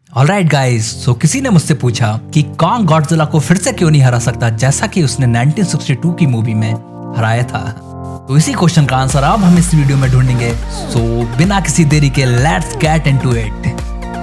Alright guys, सो किसी ने मुझसे पूछा कि कॉन्ग गॉडजिला को फिर से क्यों नहीं हरा सकता जैसा कि उसने 1962 की मूवी में हराया था। तो इसी क्वेश्चन का आंसर अब हम इस वीडियो में ढूंढेंगे। सो बिना किसी देरी के लेट्स गेट इनटू इट।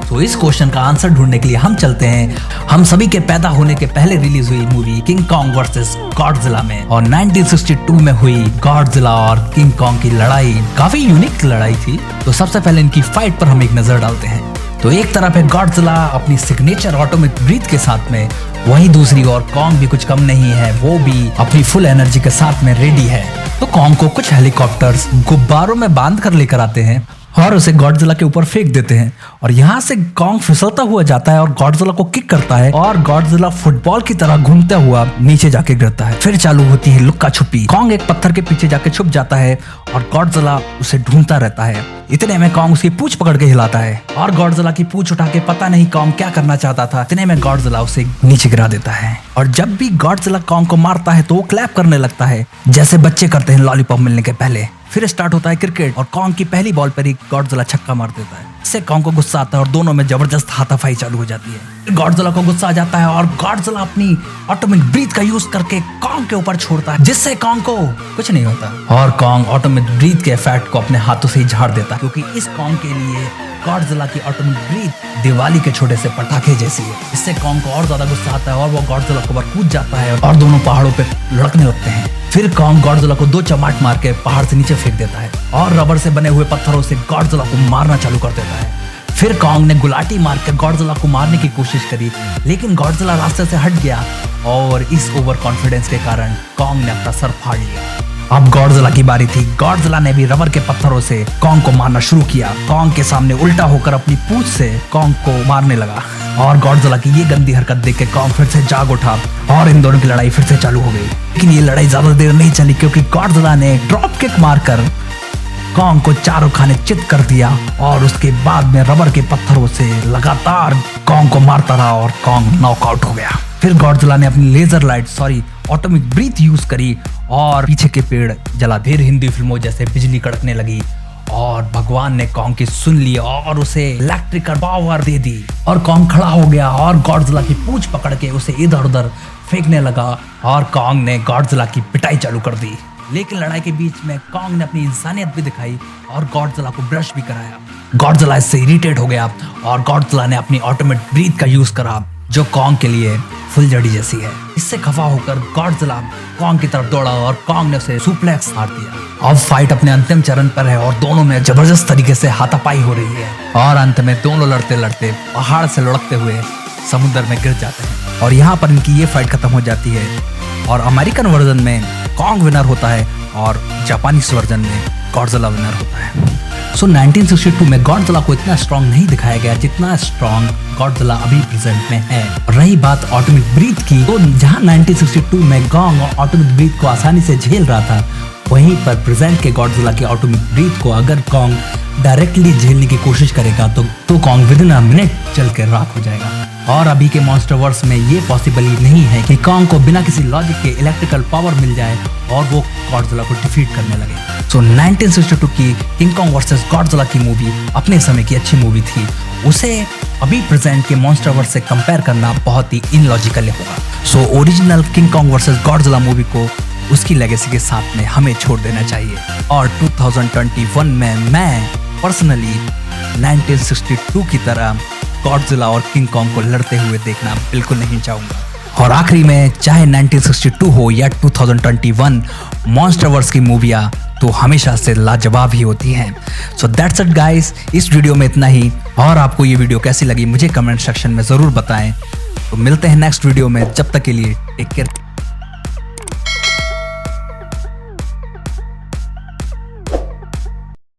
तो इस क्वेश्चन का आंसर ढूंढने के लिए हम चलते हैं हम सभी के पैदा होने के पहले रिलीज हुई movie king Kong versus Godzilla में। और 1962 में हुई गॉडजिला और किंग कॉन्ग की लड़ाई काफी यूनिक लड़ाई थी। तो सबसे पहले इनकी फाइट पर हम एक नजर डालते हैं। तो एक तरफ है गॉडजिला अपनी सिग्नेचर ऑटोमिक ब्रीथ के साथ में, वहीं दूसरी ओर कॉन्ग भी कुछ कम नहीं है, वो भी अपनी फुल एनर्जी के साथ में रेडी है। तो कॉन्ग को कुछ हेलीकॉप्टर्स गुब्बारों में बांध कर लेकर आते हैं और उसे गॉडजिला के ऊपर फेंक देते हैं और यहाँ से कॉन्ग फिसलता हुआ जाता है और गॉडजिला को किक करता है और गॉडजिला फुटबॉल की तरह घूमता हुआ नीचे जाके गिरता है। फिर चालू होती है लुक्का छुपी। कॉन्ग एक पत्थर के पीछे जाके छुप जाता है और गॉडजिला उसे ढूंढता रहता है। इतने में कॉन्ग उसकी पूंछ पकड़ के हिलाता है और गॉडजिला की पूंछ उठा के पता नहीं कॉन्ग क्या करना चाहता था, इतने में गॉडजिला उसे नीचे गिरा देता है। और जब भी गॉडजिला कॉन्ग को मारता है तो वो क्लैप करने लगता है जैसे बच्चे करते हैं लॉलीपॉप मिलने के पहले। फिर स्टार्ट होता है क्रिकेट और कॉन्ग की पहली बॉल पर ही गॉडजिला छक्का मार देता है। इससे कॉन्ग को गुस्सा आता है और दोनों में जबरदस्त हाथापाई चालू हो जाती है। गॉडजिला को गुस्सा आ जाता है और गॉडजिला अपनी ऑटोमिक ब्रीथ का यूज करके कॉन्ग के ऊपर छोड़ता है जिससे कॉन्ग को कुछ नहीं होता और कॉन्ग ऑटोमिक ब्रीथ के इफेक्ट को अपने हाथों से ही झाड़ देता है, क्योंकि इस कॉन्ग के लिए गॉडजिला की ऑटोमिक ब्रीथ दिवाली के छोटे से पटाखे जैसी है। इससे कॉन्ग को और ज्यादा गुस्सा आता है और वो गॉडजिला के ऊपर कूद जाता है और दोनों पहाड़ों पे लड़कने लगते हैं। फिर कॉन्ग गॉडजिला को 2 चमाट मार के पहाड़ से नीचे फेंक देता है और रबर से बने हुए पत्थरों से गॉडजिला को मारना चालू कर देता है। फिर कॉन्ग ने गुलाटी मार कर गॉडजिला को मारने की कोशिश करी, लेकिन गॉडजिला रास्ते से हट गया और इस ओवर कॉन्फिडेंस के कारण कॉन्ग ने अपना सर फाड़ लिया। अब गॉडजिला की बारी थी। गॉडजिला ने भी रबर के पत्थरों से कॉन्ग को मारना शुरू किया। कॉन्ग के सामने उल्टा होकर अपनी पूंछ से कॉन्ग को मारने लगा और गॉडजिला की ये गंदी हरकत देख के कॉन्ग फिर से जाग उठा और इन दोनों की लड़ाई फिर से चालू हो गई। लेकिन ये लड़ाई ज्यादा देर नहीं चली, क्योंकि गॉडजिला ने ड्रॉप किक मारकर कॉन्ग को चारों खाने चित कर दिया और उसके बाद में रबर के पत्थरों से लगातार कॉन्ग को मारता रहा और कॉन्ग नॉकआउट हो गया। फिर गॉडजिला ने अपनी laser light atomic breath use करी और पीछे के पेड़ जला। फिर हिंदी फिल्मों जैसे बिजली कड़कने लगी और भगवान ने कॉन्ग की सुन ली और उसे इलेक्ट्रिकल पावर दे दी और कॉन्ग खड़ा हो गया और गॉडजिला की पूंछ पकड़ के उसे इधर उधर फेंकने लगा और कॉन्ग ने गॉडजिला की पिटाई चालू कर दी। लेकिन लड़ाई के बीच में कॉन्ग ने अपनी इंसानियत भी दिखाई और गॉडजिला को ब्रश भी कराया। गॉडजिला इससे इरिटेट हो गया और गॉडजिला ने अपनी ऑटोमेट ब्रीथ का यूज करा, जो कॉन्ग के लिए फुलझड़ी जैसी है। इससे खफा होकर गॉडजिला कॉन्ग की तरफ दौड़ा और कॉन्ग ने उसे सुप्लेक्स मार दिया। अब फाइट अपने अंतिम चरण पर है और दोनों में जबरदस्त तरीके से हाथापाई हो रही है और अंत में दोनों लड़ते लड़ते पहाड़ से लुढ़कते हुए समुद्र में गिर जाते हैं और यहाँ पर इनकी ये फाइट खत्म हो जाती है। और अमेरिकन वर्जन में कॉन्ग विनर होता है और जापानीज वर्जन में गॉडजिला विनर होता है। सो 1962 में गॉडजिला को इतना स्ट्रॉन्ग नहीं दिखाया गया जितना स्ट्रॉन्ग गॉडजिला अभी प्रेजेंट में है। रही बात ऑटोमिक ब्रीथ की, तो जहां 1962 में कॉन्ग ऑटोमिक ब्रीथ को आसानी से झेल रहा था, वहीं पर प्रेजेंट के गॉडजिला के ऑटोमिक ब्रीथ को अगर कॉन्ग डायरेक्टली झेलने की कोशिश करेगा तो कॉन्ग विदिन अ मिनट जल के राख हो जाएगा। और अभी के मॉन्स्टरवर्स में ये पॉसिबल ही नहीं है कि कॉन्ग को बिना किसी लॉजिक के इलेक्ट्रिकल पावर मिल जाए और वो गॉडजिला को डिफीट करने लगे। सो 1962 की किंग कॉन्ग वर्सेस गॉडजिला की मूवी अपने समय की अच्छी मूवी थी। उसे अभी प्रेजेंट के मॉन्स्टरवर्स से कंपेयर करना बहुत ही इनलॉजिकल होगा। So original king Kong versus Godzilla movie को उसकी लेगेसी के साथ में हमें छोड़ देना चाहिए। और 2021 में मैं पर्सनली 1962 की तरह गॉडजिला और किंग कॉन्ग को लड़ते हुए देखना बिल्कुल नहीं चाहूंगा। और आखिरी में चाहे 1962 हो या 2021, मॉन्स्टरवर्स की मूवियां तो हमेशा से लाजवाब ही होती हैं। सो दैट्स इट गाइस, इस वीडियो में इतना ही। और आपको ये वीडियो कैसी लगी मुझे कमेंट सेक्शन में जरूर बताएं। तो मिलते हैं नेक्स्ट वीडियो में, जब तक के लिए टेक केयर।